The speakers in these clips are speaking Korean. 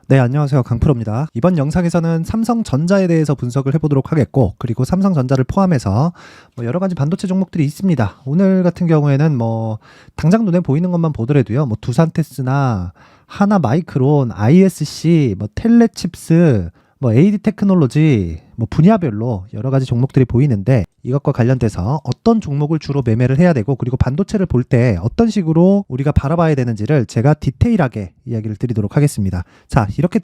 네, 안녕하세요. 강프로입니다. 이번 영상에서는 삼성전자에 대해서 분석을 해보도록 하겠고, 그리고 삼성전자를 포함해서 여러 가지 반도체 종목들이 있습니다. 오늘 같은 경우에는 당장 눈에 보이는 것만 보더라도요, 두산테스나 하나마이크론, ISC, 텔레칩스, AD 테크놀로지, 분야별로 여러 가지 종목들이 보이는데, 이것과 관련돼서 어떤 종목을 주로 매매를 해야 되고, 그리고 반도체를 볼 때 어떤 식으로 우리가 바라봐야 되는지를 제가 디테일하게 이야기를 드리도록 하겠습니다. 자, 이렇게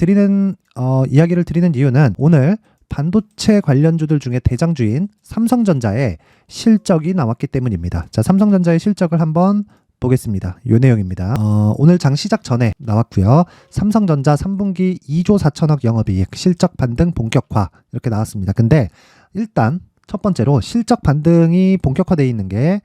이야기를 드리는 이유는 오늘 반도체 관련주들 중에 대장주인 삼성전자의 실적이 나왔기 때문입니다. 자, 삼성전자의 실적을 한번 보겠습니다. 이 내용입니다. 오늘 장 시작 전에 나왔고요. 삼성전자 3분기 2조 4천억 영업이익, 실적 반등 본격화 이렇게 나왔습니다. 근데 일단 첫 번째로 실적 반등이 본격화되어 있는 게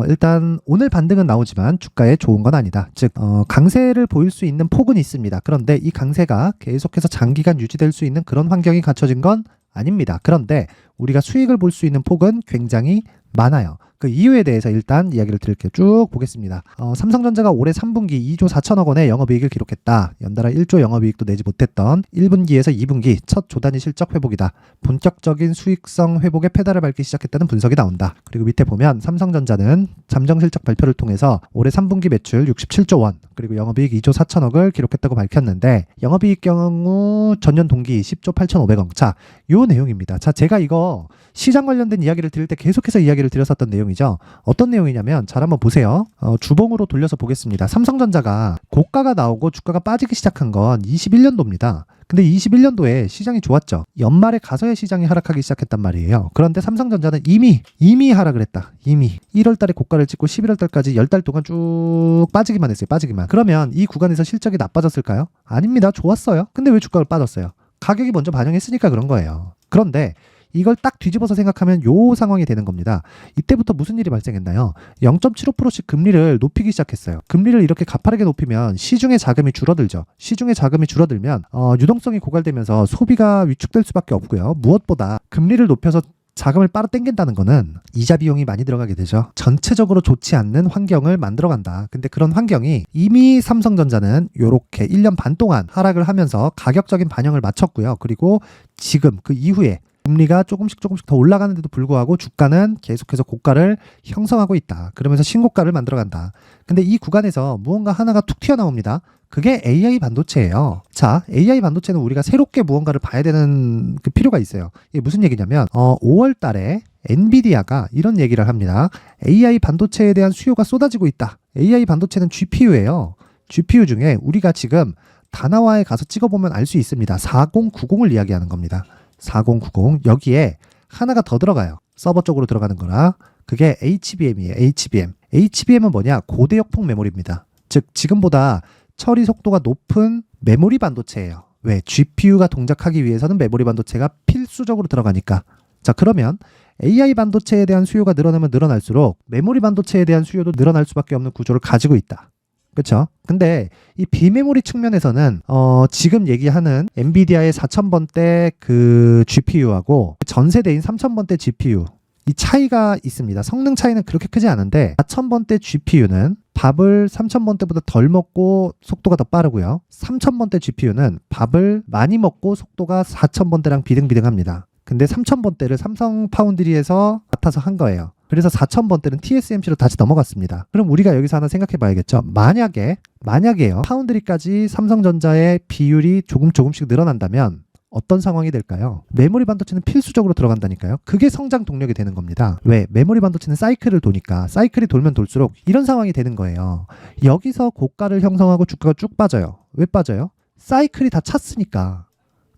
일단 오늘 반등은 나오지만 주가에 좋은 건 아니다. 즉 강세를 보일 수 있는 폭은 있습니다. 그런데 이 강세가 계속해서 장기간 유지될 수 있는 그런 환경이 갖춰진 건 아닙니다. 그런데 우리가 수익을 볼 수 있는 폭은 굉장히 많아요. 그 이유에 대해서 일단 이야기를 드릴게요. 쭉 보겠습니다. 삼성전자가 올해 3분기 2조 4천억 원의 영업이익을 기록했다. 연달아 1조 영업이익도 내지 못했던 1분기에서 2분기 첫 조단위 실적 회복이다. 본격적인 수익성 회복에 페달을 밟기 시작했다는 분석이 나온다. 그리고 밑에 보면 삼성전자는 잠정 실적 발표를 통해서 올해 3분기 매출 67조 원, 그리고 영업이익 2조 4천억을 기록했다고 밝혔는데, 영업이익 경우 전년 동기 10조 8,500억. 자, 요 내용입니다. 자, 제가 이거 시장 관련된 이야기를 드릴 때 계속해서 이야기를 드렸었던 내용이죠. 어떤 내용이냐면, 잘 한번 보세요. 주봉으로 돌려서 보겠습니다. 삼성전자가 고가가 나오고 주가가 빠지기 시작한 건 21년도입니다. 근데 21년도에 시장이 좋았죠. 연말에 가서야 시장이 하락하기 시작했단 말이에요. 그런데 삼성전자는 이미 하락을 했다. 이미 1월 달에 고가를 찍고 11월 달까지 10달 동안 쭉 빠지기만 했어요. 빠지기만. 그러면 이 구간에서 실적이 나빠졌을까요? 아닙니다. 좋았어요. 근데 왜 주가가 빠졌어요? 가격이 먼저 반영했으니까 그런 거예요. 그런데 이걸 딱 뒤집어서 생각하면 요 상황이 되는 겁니다. 이때부터 무슨 일이 발생했나요? 0.75%씩 금리를 높이기 시작했어요. 금리를 이렇게 가파르게 높이면 시중의 자금이 줄어들죠. 시중의 자금이 줄어들면 유동성이 고갈되면서 소비가 위축될 수밖에 없고요. 무엇보다 금리를 높여서 자금을 빨아 당긴다는 거는 이자 비용이 많이 들어가게 되죠. 전체적으로 좋지 않는 환경을 만들어간다. 근데 그런 환경이 이미 삼성전자는 요렇게 1년 반 동안 하락을 하면서 가격적인 반영을 마쳤고요. 그리고 지금 그 이후에 금리가 조금씩 더 올라가는데도 불구하고 주가는 계속해서 고가를 형성하고 있다. 그러면서 신고가를 만들어간다. 근데 이 구간에서 무언가 하나가 툭 튀어나옵니다. 그게 AI 반도체예요. 자, AI 반도체는 우리가 새롭게 무언가를 봐야 되는 그 필요가 있어요. 이게 무슨 얘기냐면 5월 달에 엔비디아가 이런 얘기를 합니다. AI 반도체에 대한 수요가 쏟아지고 있다. AI 반도체는 GPU예요. GPU 중에 우리가 지금 다나와에 가서 찍어보면 알 수 있습니다. 4090을 이야기하는 겁니다. 4090. 여기에 하나가 더 들어가요. 서버 쪽으로 들어가는 거라. 그게 HBM이에요. HBM. HBM은 뭐냐? 고대역폭 메모리입니다. 즉 지금보다 처리 속도가 높은 메모리 반도체예요. 왜? GPU가 동작하기 위해서는 메모리 반도체가 필수적으로 들어가니까. 자, 그러면 AI 반도체에 대한 수요가 늘어나면 늘어날수록 메모리 반도체에 대한 수요도 늘어날 수밖에 없는 구조를 가지고 있다. 그렇죠? 근데 이 비메모리 측면에서는 지금 얘기하는 엔비디아의 4000번대 그 GPU하고 전 세대인 3000번대 GPU, 이 차이가 있습니다. 성능 차이는 그렇게 크지 않은데 4000번대 GPU는 밥을 3000번대보다 덜 먹고 속도가 더 빠르고요. 3000번대 GPU는 밥을 많이 먹고 속도가 4000번대랑 비등비등합니다. 근데 3000번대를 삼성 파운드리에서 맡아서 한 거예요. 그래서 4000번대는 TSMC로 다시 넘어갔습니다. 그럼 우리가 여기서 하나 생각해 봐야겠죠. 만약에요. 파운드리까지 삼성전자의 비율이 조금씩 늘어난다면 어떤 상황이 될까요? 메모리 반도체는 필수적으로 들어간다니까요. 그게 성장 동력이 되는 겁니다. 왜? 메모리 반도체는 사이클을 도니까. 사이클이 돌면 돌수록 이런 상황이 되는 거예요. 여기서 고가를 형성하고 주가가 쭉 빠져요. 왜 빠져요? 사이클이 다 찼으니까.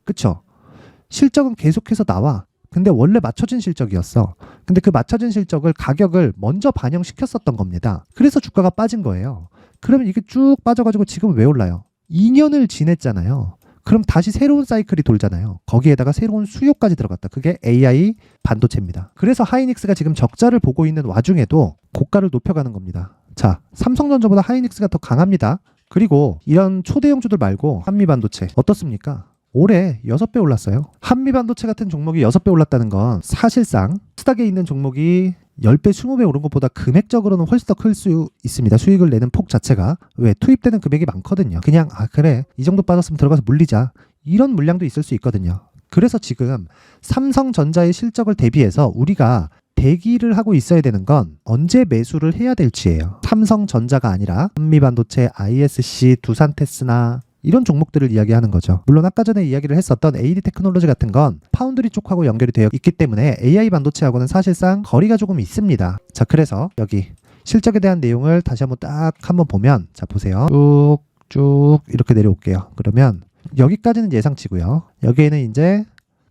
그쵸? 실적은 계속해서 나와. 근데 원래 맞춰진 실적이었어. 근데 그 맞춰진 실적을 가격을 먼저 반영시켰었던 겁니다. 그래서 주가가 빠진 거예요. 그러면 이게 쭉 빠져가지고 지금 왜 올라요? 2년을 지냈잖아요. 그럼 다시 새로운 사이클이 돌잖아요. 거기에다가 새로운 수요까지 들어갔다. 그게 AI 반도체입니다. 그래서 하이닉스가 지금 적자를 보고 있는 와중에도 고가를 높여가는 겁니다. 자, 삼성전자보다 하이닉스가 더 강합니다. 그리고 이런 초대형주들 말고 한미 반도체 어떻습니까? 올해 6배 올랐어요. 한미반도체 같은 종목이 6배 올랐다는 건 사실상 코스닥에 있는 종목이 10배, 20배 오른 것보다 금액적으로는 훨씬 더 클 수 있습니다. 수익을 내는 폭 자체가. 왜? 투입되는 금액이 많거든요. 그냥 그래 이 정도 빠졌으면 들어가서 물리자. 이런 물량도 있을 수 있거든요. 그래서 지금 삼성전자의 실적을 대비해서 우리가 대기를 하고 있어야 되는 건 언제 매수를 해야 될지예요. 삼성전자가 아니라 한미반도체, ISC, 두산테스나 이런 종목들을 이야기하는 거죠. 물론 아까 전에 이야기를 했었던 AD 테크놀로지 같은 건 파운드리 쪽하고 연결이 되어 있기 때문에 AI 반도체하고는 사실상 거리가 조금 있습니다. 자, 그래서 여기 실적에 대한 내용을 다시 한번 딱 한번 보면, 자 보세요. 쭉 이렇게 내려올게요. 그러면 여기까지는 예상치고요. 여기에는 이제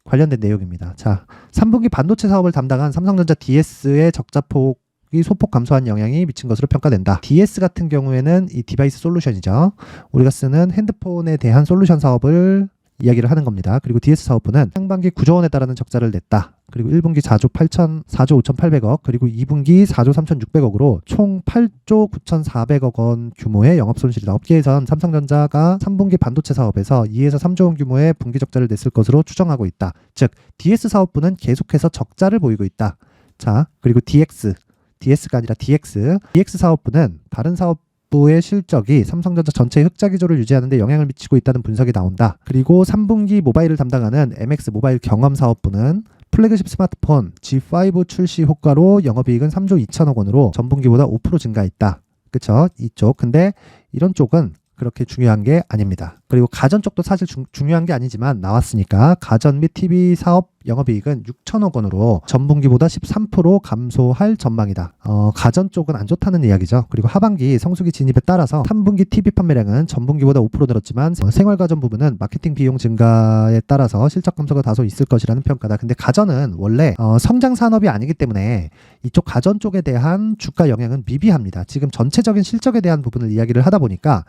관련된 내용입니다. 자, 3분기 반도체 사업을 담당한 삼성전자 DS의 적자폭이 소폭 감소한 영향이 미친 것으로 평가된다. DS 같은 경우에는 이 디바이스 솔루션이죠. 우리가 쓰는 핸드폰에 대한 솔루션 사업을 이야기를 하는 겁니다. 그리고 DS 사업부는 상반기 9조 원에 달하는 적자를 냈다. 그리고 1분기 4조 5,800억, 그리고 2분기 4조 3,600억으로 총 8조 9,400억 원 규모의 영업손실이다. 업계에선 삼성전자가 3분기 반도체 사업에서 2에서 3조 원 규모의 분기 적자를 냈을 것으로 추정하고 있다. 즉, DS 사업부는 계속해서 적자를 보이고 있다. 자, 그리고 DS가 아니라 DX 사업부는 다른 사업부의 실적이 삼성전자 전체의 흑자 기조를 유지하는 데 영향을 미치고 있다는 분석이 나온다. 그리고 3분기 모바일을 담당하는 MX 모바일 경험 사업부는 플래그십 스마트폰 G5 출시 효과로 영업이익은 3조 2천억 원으로 전분기보다 5% 증가했다. 그쵸? 이쪽. 근데 이런 쪽은 그렇게 중요한 게 아닙니다. 그리고 가전 쪽도 사실 중요한 게 아니지만 나왔으니까 가전 및 TV 사업 영업이익은 6천억 원으로 전분기보다 13% 감소할 전망이다. 가전 쪽은 안 좋다는 이야기죠. 그리고 하반기 성수기 진입에 따라서 3분기 TV 판매량은 전분기보다 5% 늘었지만 생활가전 부분은 마케팅 비용 증가에 따라서 실적 감소가 다소 있을 것이라는 평가다. 근데 가전은 원래 성장 산업이 아니기 때문에 이쪽 가전 쪽에 대한 주가 영향은 미비합니다. 지금 전체적인 실적에 대한 부분을 이야기를 하다 보니까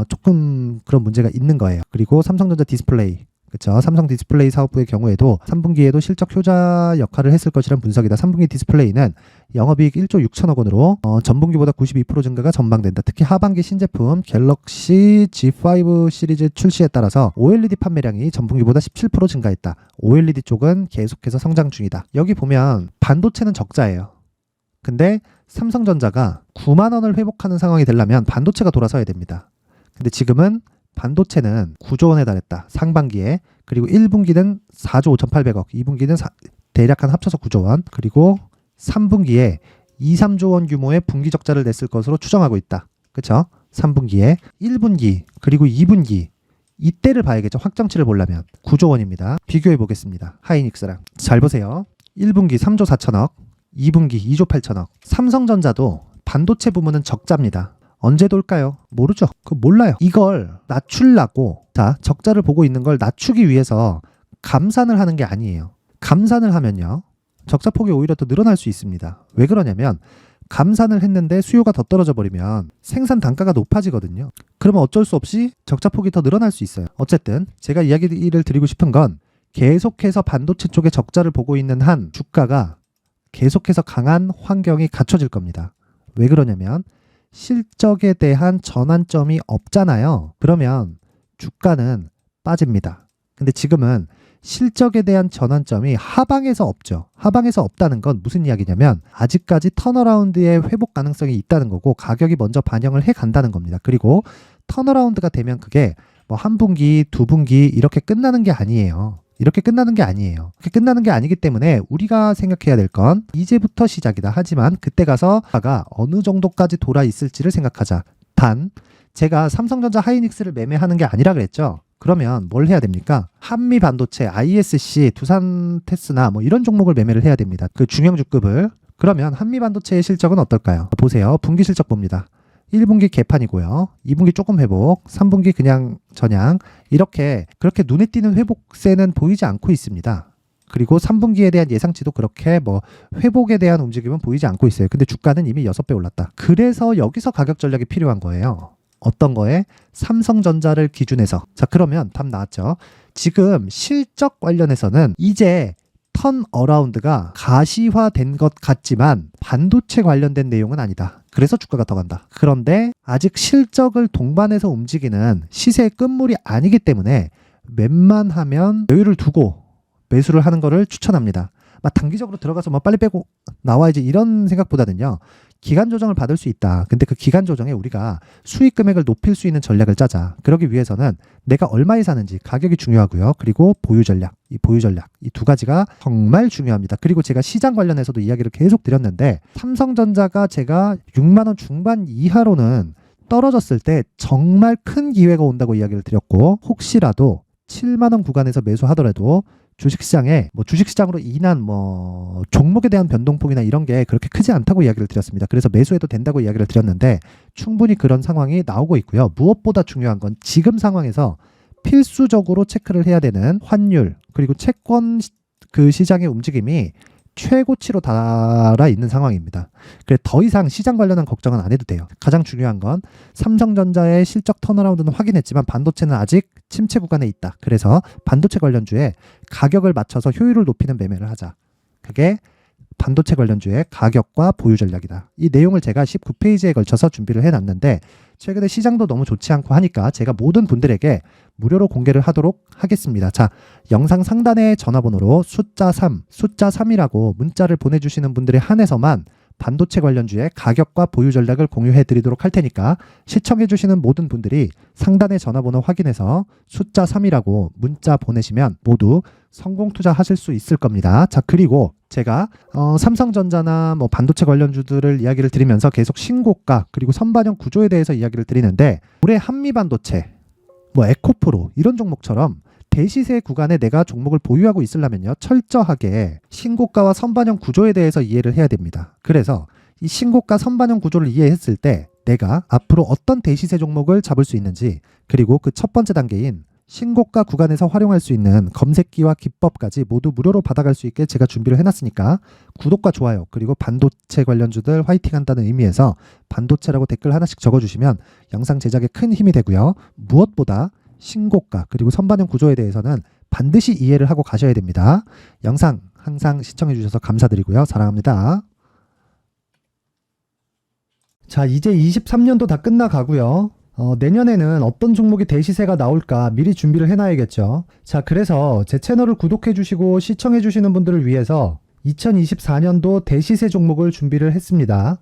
조금 그런 문제가 있는 거예요. 그리고 삼성전자 디스플레이, 그렇죠? 삼성 디스플레이 사업부의 경우에도 3분기에도 실적 효자 역할을 했을 것이란 분석이다. 3분기 디스플레이는 영업이익 1조 6천억 원으로 전분기보다 92% 증가가 전망된다. 특히 하반기 신제품 갤럭시 G5 시리즈 출시에 따라서 OLED 판매량이 전분기보다 17% 증가했다. OLED 쪽은 계속해서 성장 중이다. 여기 보면 반도체는 적자예요. 근데 삼성전자가 9만 원을 회복하는 상황이 되려면 반도체가 돌아서야 됩니다. 근데 지금은 반도체는 9조 원에 달했다. 상반기에. 그리고 1분기는 4조 5,800억, 2분기는 대략 한 합쳐서 9조 원, 그리고 3분기에 2, 3조 원 규모의 분기 적자를 냈을 것으로 추정하고 있다. 그렇죠? 3분기에 1분기 그리고 2분기 이때를 봐야겠죠. 확정치를 보려면 9조 원입니다. 비교해 보겠습니다. 하이닉스랑. 잘 보세요. 1분기 3조 4천억, 2분기 2조 8천억. 삼성전자도 반도체 부문은 적자입니다. 언제 돌까요? 모르죠. 그거 몰라요. 이걸 낮추려고, 자, 적자를 보고 있는 걸 낮추기 위해서 감산을 하는 게 아니에요. 감산을 하면요, 적자폭이 오히려 더 늘어날 수 있습니다. 왜 그러냐면 감산을 했는데 수요가 더 떨어져 버리면 생산 단가가 높아지거든요. 그러면 어쩔 수 없이 적자폭이 더 늘어날 수 있어요. 어쨌든 제가 이야기를 드리고 싶은 건 계속해서 반도체 쪽에 적자를 보고 있는 한 주가가 계속해서 강한 환경이 갖춰질 겁니다. 왜 그러냐면 실적에 대한 전환점이 없잖아요. 그러면 주가는 빠집니다. 근데 지금은 실적에 대한 전환점이 하방에서 없죠. 하방에서 없다는 건 무슨 이야기냐면 아직까지 턴어라운드의 회복 가능성이 있다는 거고 가격이 먼저 반영을 해 간다는 겁니다. 그리고 턴어라운드가 되면 그게 뭐 한 분기, 두 분기 이렇게 끝나는 게 아니에요. 이렇게 끝나는 게 아니에요. 그렇게 끝나는 게 아니기 때문에 우리가 생각해야 될 건 이제부터 시작이다. 하지만 그때 가서 주가가 어느 정도까지 돌아 있을지를 생각하자. 단 제가 삼성전자 하이닉스를 매매하는 게 아니라 그랬죠. 그러면 뭘 해야 됩니까? 한미 반도체, ISC, 두산테스나 뭐 이런 종목을 매매를 해야 됩니다. 그 중형주급을. 그러면 한미 반도체의 실적은 어떨까요? 보세요. 분기 실적 봅니다. 1분기 개판이고요. 2분기 조금 회복, 3분기 그냥 전향. 이렇게 그렇게 눈에 띄는 회복세는 보이지 않고 있습니다. 그리고 3분기에 대한 예상치도 그렇게 뭐 회복에 대한 움직임은 보이지 않고 있어요. 근데 주가는 이미 6배 올랐다. 그래서 여기서 가격 전략이 필요한 거예요. 어떤 거에? 삼성전자를 기준해서. 자, 그러면 답 나왔죠. 지금 실적 관련해서는 이제 턴어라운드가 가시화된 것 같지만 반도체 관련된 내용은 아니다. 그래서 주가가 더 간다. 그런데 아직 실적을 동반해서 움직이는 시세의 끝물이 아니기 때문에 웬만하면 여유를 두고 매수를 하는 거를 추천합니다. 막 단기적으로 들어가서 뭐 빨리 빼고 나와야지 이런 생각보다는요. 기간 조정을 받을 수 있다. 근데 그 기간 조정에 우리가 수익 금액을 높일 수 있는 전략을 짜자. 그러기 위해서는 내가 얼마에 사는지 가격이 중요하고요. 그리고 보유 전략, 이 두 가지가 정말 중요합니다. 그리고 제가 시장 관련해서도 이야기를 계속 드렸는데 삼성전자가 제가 6만 원 중반 이하로는 떨어졌을 때 정말 큰 기회가 온다고 이야기를 드렸고, 혹시라도 7만 원 구간에서 매수하더라도 주식시장에 주식시장으로 인한 종목에 대한 변동폭이나 이런 게 그렇게 크지 않다고 이야기를 드렸습니다. 그래서 매수해도 된다고 이야기를 드렸는데 충분히 그런 상황이 나오고 있고요. 무엇보다 중요한 건 지금 상황에서 필수적으로 체크를 해야 되는 환율 그리고 채권 그 시장의 움직임이 최고치로 달아 있는 상황입니다. 그래서 더 이상 시장 관련한 걱정은 안 해도 돼요. 가장 중요한 건 삼성전자의 실적 턴어라운드는 확인했지만 반도체는 아직 침체 구간에 있다. 그래서 반도체 관련주에 가격을 맞춰서 효율을 높이는 매매를 하자. 그게 반도체 관련주의 가격과 보유 전략이다. 이 내용을 제가 19페이지에 걸쳐서 준비를 해놨는데 최근에 시장도 너무 좋지 않고 하니까 제가 모든 분들에게 무료로 공개를 하도록 하겠습니다. 자, 영상 상단의 전화번호로 숫자 3이라고 문자를 보내주시는 분들에 한해서만 반도체 관련주의 가격과 보유 전략을 공유해 드리도록 할 테니까 시청해 주시는 모든 분들이 상단의 전화번호 확인해서 숫자 3이라고 문자 보내시면 모두 성공 투자하실 수 있을 겁니다. 자, 그리고 제가 삼성전자나 반도체 관련주들을 이야기를 드리면서 계속 신고가 그리고 선반영 구조에 대해서 이야기를 드리는데 올해 한미반도체, 에코프로 이런 종목처럼 대시세 구간에 내가 종목을 보유하고 있으려면요, 철저하게 신고가와 선반영 구조에 대해서 이해를 해야 됩니다. 그래서 이 신고가 선반영 구조를 이해했을 때 내가 앞으로 어떤 대시세 종목을 잡을 수 있는지, 그리고 그 첫 번째 단계인 신고가 구간에서 활용할 수 있는 검색기와 기법까지 모두 무료로 받아갈 수 있게 제가 준비를 해놨으니까 구독과 좋아요 그리고 반도체 관련주들 화이팅 한다는 의미에서 반도체라고 댓글 하나씩 적어주시면 영상 제작에 큰 힘이 되고요. 무엇보다 신고가 그리고 선반영 구조에 대해서는 반드시 이해를 하고 가셔야 됩니다. 영상 항상 시청해 주셔서 감사드리고요. 사랑합니다. 자, 이제 23년도 다 끝나가고요. 내년에는 어떤 종목이 대시세가 나올까 미리 준비를 해놔야겠죠. 자, 그래서 제 채널을 구독해 주시고 시청해 주시는 분들을 위해서 2024년도 대시세 종목을 준비를 했습니다.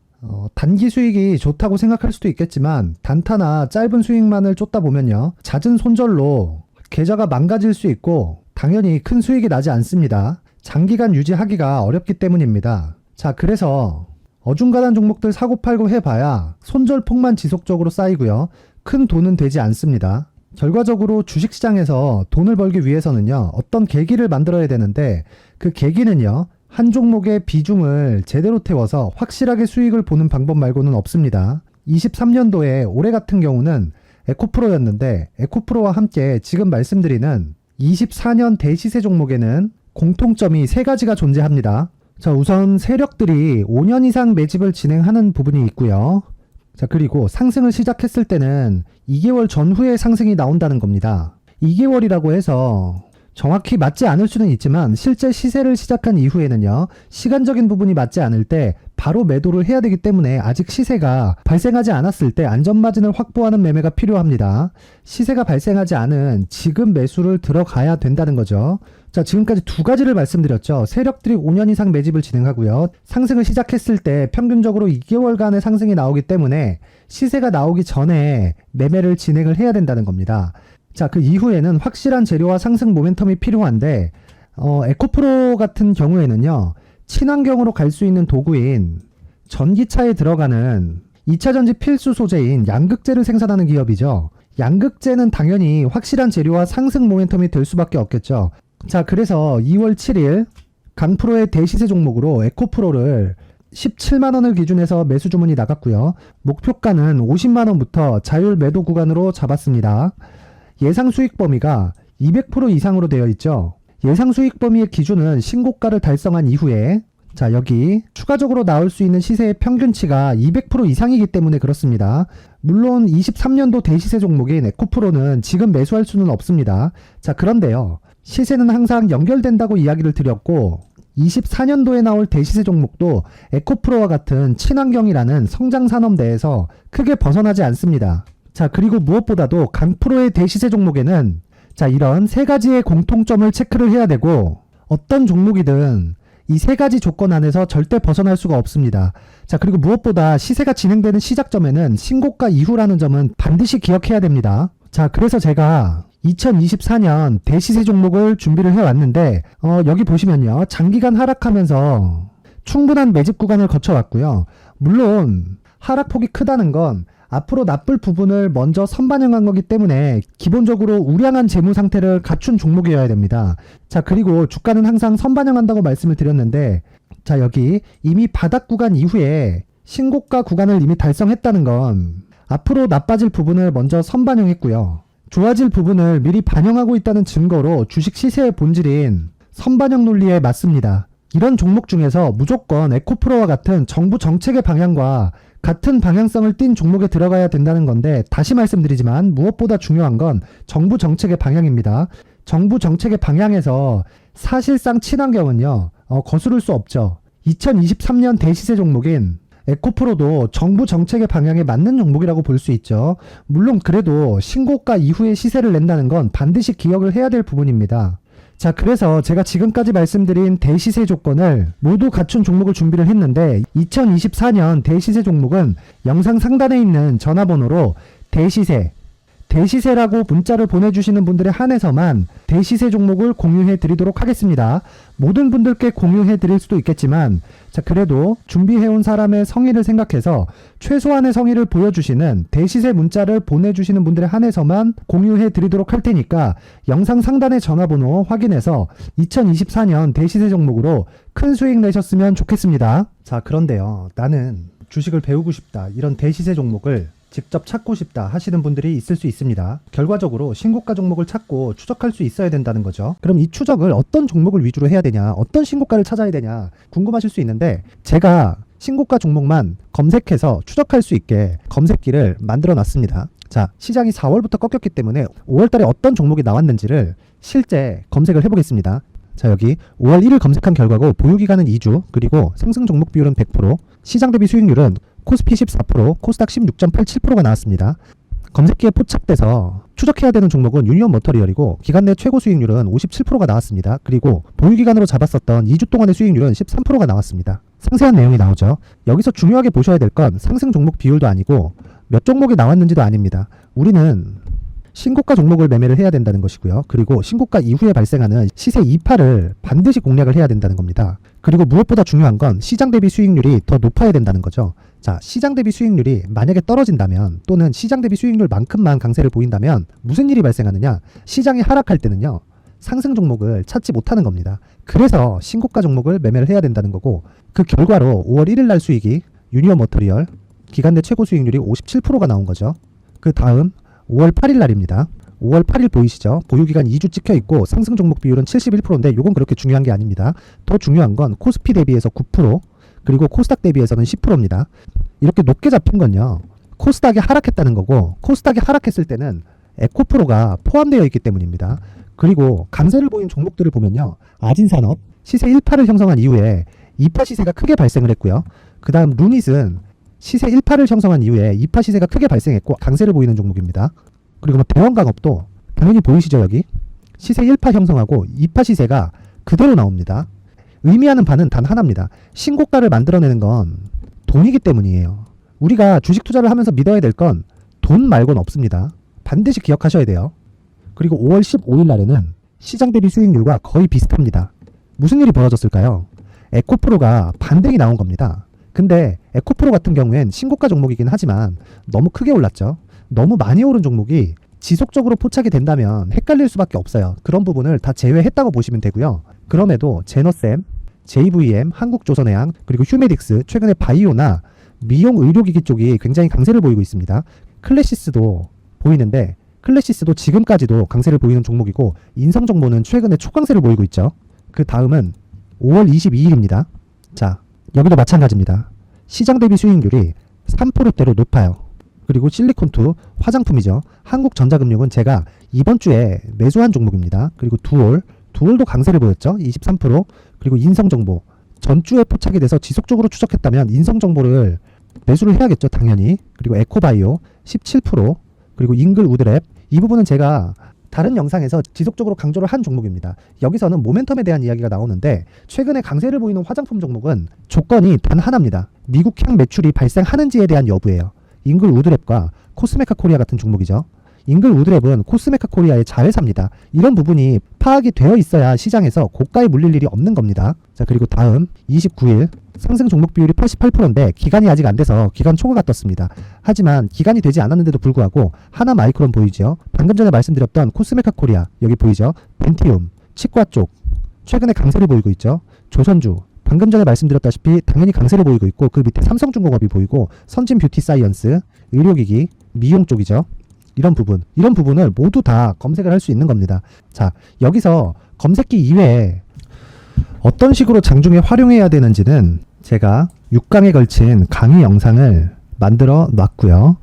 단기 수익이 좋다고 생각할 수도 있겠지만 단타나 짧은 수익만을 쫓다 보면요, 잦은 손절로 계좌가 망가질 수 있고 당연히 큰 수익이 나지 않습니다. 장기간 유지하기가 어렵기 때문입니다. 자, 그래서 어중간한 종목들 사고 팔고 해봐야 손절폭만 지속적으로 쌓이고요, 큰 돈은 되지 않습니다. 결과적으로 주식시장에서 돈을 벌기 위해서는요, 어떤 계기를 만들어야 되는데 그 계기는요, 한 종목의 비중을 제대로 태워서 확실하게 수익을 보는 방법 말고는 없습니다. 23년도에 올해 같은 경우는 에코프로였는데 에코프로와 함께 지금 말씀드리는 24년 대시세 종목에는 공통점이 3가지가 존재합니다. 자, 우선 세력들이 5년 이상 매집을 진행하는 부분이 있고요. 자, 그리고 상승을 시작했을 때는 2개월 전후에 상승이 나온다는 겁니다. 2개월이라고 해서 정확히 맞지 않을 수는 있지만 실제 시세를 시작한 이후에는요, 시간적인 부분이 맞지 않을 때 바로 매도를 해야 되기 때문에 아직 시세가 발생하지 않았을 때 안전마진을 확보하는 매매가 필요합니다. 시세가 발생하지 않은 지금 매수를 들어가야 된다는 거죠. 자, 지금까지 2가지를 말씀드렸죠. 세력들이 5년 이상 매집을 진행하고요, 상승을 시작했을 때 평균적으로 2개월간의 상승이 나오기 때문에 시세가 나오기 전에 매매를 진행을 해야 된다는 겁니다. 자, 그 이후에는 확실한 재료와 상승 모멘텀이 필요한데 에코프로 같은 경우에는요, 친환경으로 갈 수 있는 도구인 전기차에 들어가는 2차전지 필수 소재인 양극재를 생산하는 기업이죠. 양극재는 당연히 확실한 재료와 상승 모멘텀이 될 수밖에 없겠죠. 자, 그래서 2월 7일 강프로의 대시세 종목으로 에코프로를 17만원을 기준해서 매수 주문이 나갔고요. 목표가는 50만원부터 자율 매도 구간으로 잡았습니다. 예상 수익 범위가 200% 이상으로 되어 있죠. 예상 수익 범위의 기준은 신고가를 달성한 이후에, 자, 여기 추가적으로 나올 수 있는 시세의 평균치가 200% 이상이기 때문에 그렇습니다. 물론 23년도 대시세 종목인 에코프로는 지금 매수할 수는 없습니다. 자, 그런데요, 시세는 항상 연결된다고 이야기를 드렸고 24년도에 나올 대시세 종목도 에코프로와 같은 친환경이라는 성장산업 내에서 크게 벗어나지 않습니다. 자, 그리고 무엇보다도 강프로의 대시세 종목에는 자, 이런 세 가지의 공통점을 체크를 해야 되고 어떤 종목이든 이 세 가지 조건 안에서 절대 벗어날 수가 없습니다. 자, 그리고 무엇보다 시세가 진행되는 시작점에는 신고가 이후라는 점은 반드시 기억해야 됩니다. 자, 그래서 제가 2024년 대시세 종목을 준비를 해왔는데 여기 보시면요. 장기간 하락하면서 충분한 매집 구간을 거쳐왔고요. 물론 하락폭이 크다는 건 앞으로 나쁠 부분을 먼저 선반영한 거기 때문에 기본적으로 우량한 재무 상태를 갖춘 종목이어야 됩니다. 자, 그리고 주가는 항상 선반영한다고 말씀을 드렸는데, 자, 여기 이미 바닥 구간 이후에 신고가 구간을 이미 달성했다는 건 앞으로 나빠질 부분을 먼저 선반영했고요. 좋아질 부분을 미리 반영하고 있다는 증거로 주식 시세의 본질인 선반영 논리에 맞습니다. 이런 종목 중에서 무조건 에코프로와 같은 정부 정책의 방향과 같은 방향성을 띈 종목에 들어가야 된다는 건데, 다시 말씀드리지만 무엇보다 중요한 건 정부 정책의 방향입니다. 정부 정책의 방향에서 사실상 친환경은요, 거스를 수 없죠. 2023년 대시세 종목인 에코프로도 정부 정책의 방향에 맞는 종목이라고 볼 수 있죠. 물론 그래도 신고가 이후에 시세를 낸다는 건 반드시 기억을 해야 될 부분입니다. 자, 그래서 제가 지금까지 말씀드린 대시세 조건을 모두 갖춘 종목을 준비를 했는데, 2024년 대시세 종목은 영상 상단에 있는 전화번호로 대시세라고 문자를 보내주시는 분들에 한해서만 대시세 종목을 공유해 드리도록 하겠습니다. 모든 분들께 공유해 드릴 수도 있겠지만, 자, 그래도 준비해온 사람의 성의를 생각해서 최소한의 성의를 보여주시는 대시세 문자를 보내주시는 분들에 한해서만 공유해 드리도록 할 테니까 영상 상단의 전화번호 확인해서 2024년 대시세 종목으로 큰 수익 내셨으면 좋겠습니다. 자, 그런데요, 나는 주식을 배우고 싶다, 이런 대시세 종목을 직접 찾고 싶다 하시는 분들이 있을 수 있습니다. 결과적으로 신고가 종목을 찾고 추적할 수 있어야 된다는 거죠. 그럼 이 추적을 어떤 종목을 위주로 해야 되냐, 어떤 신고가를 찾아야 되냐 궁금하실 수 있는데, 제가 신고가 종목만 검색해서 추적할 수 있게 검색기를 만들어 놨습니다. 자, 시장이 4월부터 꺾였기 때문에 5월달에 어떤 종목이 나왔는지를 실제 검색을 해보겠습니다. 자, 여기 5월 1일 검색한 결과고 보유기간은 2주, 그리고 상승 종목 비율은 100%, 시장 대비 수익률은 코스피 14%, 코스닥 16.87%가 나왔습니다. 검색기에 포착돼서 추적해야 되는 종목은 유니온 머터리얼이고 기간 내 최고 수익률은 57%가 나왔습니다. 그리고 보유기간으로 잡았었던 2주 동안의 수익률은 13%가 나왔습니다. 상세한 내용이 나오죠. 여기서 중요하게 보셔야 될 건 상승 종목 비율도 아니고 몇 종목이 나왔는지도 아닙니다. 우리는 신고가 종목을 매매를 해야 된다는 것이고요. 그리고 신고가 이후에 발생하는 시세 이파를 반드시 공략을 해야 된다는 겁니다. 그리고 무엇보다 중요한 건 시장 대비 수익률이 더 높아야 된다는 거죠. 자, 시장 대비 수익률이 만약에 떨어진다면, 또는 시장 대비 수익률만큼만 강세를 보인다면 무슨 일이 발생하느냐? 시장이 하락할 때는요, 상승 종목을 찾지 못하는 겁니다. 그래서 신고가 종목을 매매를 해야 된다는 거고, 그 결과로 5월 1일 날 수익이 유니온 머터리얼 기간 내 최고 수익률이 57%가 나온 거죠. 그 다음 5월 8일 날입니다. 5월 8일 보이시죠? 보유기간 2주 찍혀 있고 상승 종목 비율은 71%인데 이건 그렇게 중요한 게 아닙니다. 더 중요한 건 코스피 대비해서 9%, 그리고 코스닥 대비해서는 10%입니다. 이렇게 높게 잡힌 건요, 코스닥이 하락했다는 거고, 코스닥이 하락했을 때는 에코프로가 포함되어 있기 때문입니다. 그리고 강세를 보인 종목들을 보면요, 아진산업 시세 1파를 형성한 이후에 2파 시세가 크게 발생을 했고요. 그 다음 루닛은 시세 1파를 형성한 이후에 2파 시세가 크게 발생했고 강세를 보이는 종목입니다. 그리고 뭐 대원강업도 당연히 보이시죠? 여기 시세 1파 형성하고 2파 시세가 그대로 나옵니다. 의미하는 바는 단 하나입니다. 신고가를 만들어내는 건 돈이기 때문이에요. 우리가 주식 투자를 하면서 믿어야 될 건 돈 말고는 없습니다. 반드시 기억하셔야 돼요. 그리고 5월 15일 날에는 시장 대비 수익률과 거의 비슷합니다. 무슨 일이 벌어졌을까요? 에코프로가 반등이 나온 겁니다. 근데 에코프로 같은 경우엔 신고가 종목이긴 하지만 너무 크게 올랐죠. 너무 많이 오른 종목이 지속적으로 포착이 된다면 헷갈릴 수밖에 없어요. 그런 부분을 다 제외했다고 보시면 되고요. 그럼에도 제너셈, JVM, 한국조선해양, 그리고 휴메딕스, 최근에 바이오나 미용 의료기기 쪽이 굉장히 강세를 보이고 있습니다. 클래시스도 보이는데, 클래시스도 지금까지도 강세를 보이는 종목이고, 인성정보는 최근에 초강세를 보이고 있죠. 그 다음은 5월 22일입니다. 자, 여기도 마찬가지입니다. 시장 대비 수익률이 3%대로 높아요. 그리고 실리콘2 화장품이죠. 한국전자금융은 제가 이번 주에 매수한 종목입니다. 그리고 두올도 강세를 보였죠. 23%. 그리고 인성정보 전주에 포착이 돼서 지속적으로 추적했다면 인성정보를 매수를 해야겠죠. 당연히. 그리고 에코바이오 17%. 그리고 잉글 우드랩, 이 부분은 제가 다른 영상에서 지속적으로 강조를 한 종목입니다. 여기서는 모멘텀에 대한 이야기가 나오는데 최근에 강세를 보이는 화장품 종목은 조건이 단 하나입니다. 미국향 매출이 발생하는지에 대한 여부예요. 잉글 우드랩과 코스메카 코리아 같은 종목이죠. 잉글 우드랩은 코스메카 코리아의 자회사입니다. 이런 부분이 파악이 되어 있어야 시장에서 고가에 물릴 일이 없는 겁니다. 자, 그리고 다음 29일 상승 종목 비율이 88%인데 기간이 아직 안 돼서 기간 초과가 떴습니다. 하지만 기간이 되지 않았는데도 불구하고 하나 마이크론 보이죠? 방금 전에 말씀드렸던 코스메카 코리아 여기 보이죠? 벤티움, 치과 쪽 최근에 강세를 보이고 있죠. 조선주 방금 전에 말씀드렸다시피 당연히 강세를 보이고 있고 그 밑에 삼성중공업이 보이고 선진 뷰티 사이언스, 의료기기, 미용 쪽이죠. 이런 부분을 모두 다 검색을 할 수 있는 겁니다. 자, 여기서 검색기 이외에 어떤 식으로 장중에 활용해야 되는지는 제가 6강에 걸친 강의 영상을 만들어 놨고요.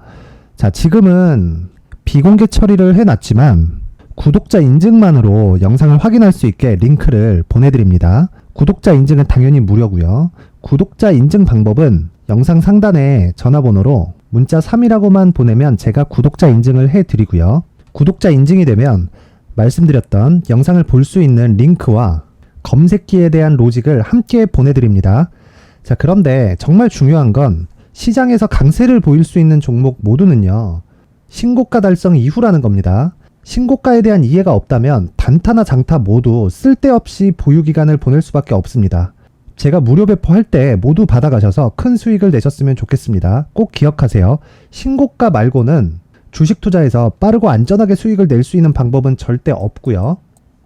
자, 지금은 비공개 처리를 해놨지만 구독자 인증만으로 영상을 확인할 수 있게 링크를 보내드립니다. 구독자 인증은 당연히 무료고요. 구독자 인증 방법은 영상 상단에 전화번호로 문자 3이라고만 보내면 제가 구독자 인증을 해드리고요. 구독자 인증이 되면 말씀드렸던 영상을 볼 수 있는 링크와 검색기에 대한 로직을 함께 보내드립니다. 자, 그런데 정말 중요한 건 시장에서 강세를 보일 수 있는 종목 모두는요. 신고가 달성 이후라는 겁니다. 신고가에 대한 이해가 없다면 단타나 장타 모두 쓸데없이 보유기간을 보낼 수밖에 없습니다. 제가 무료 배포할 때 모두 받아가셔서 큰 수익을 내셨으면 좋겠습니다. 꼭 기억하세요. 신고가 말고는 주식 투자에서 빠르고 안전하게 수익을 낼 수 있는 방법은 절대 없고요.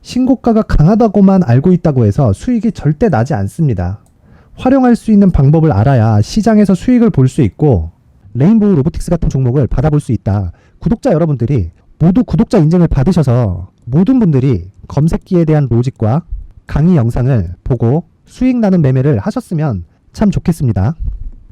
신고가가 강하다고만 알고 있다고 해서 수익이 절대 나지 않습니다. 활용할 수 있는 방법을 알아야 시장에서 수익을 볼 수 있고 레인보우 로보틱스 같은 종목을 받아볼 수 있다. 구독자 여러분들이 모두 구독자 인증을 받으셔서 모든 분들이 검색기에 대한 로직과 강의 영상을 보고 수익 나는 매매를 하셨으면 참 좋겠습니다.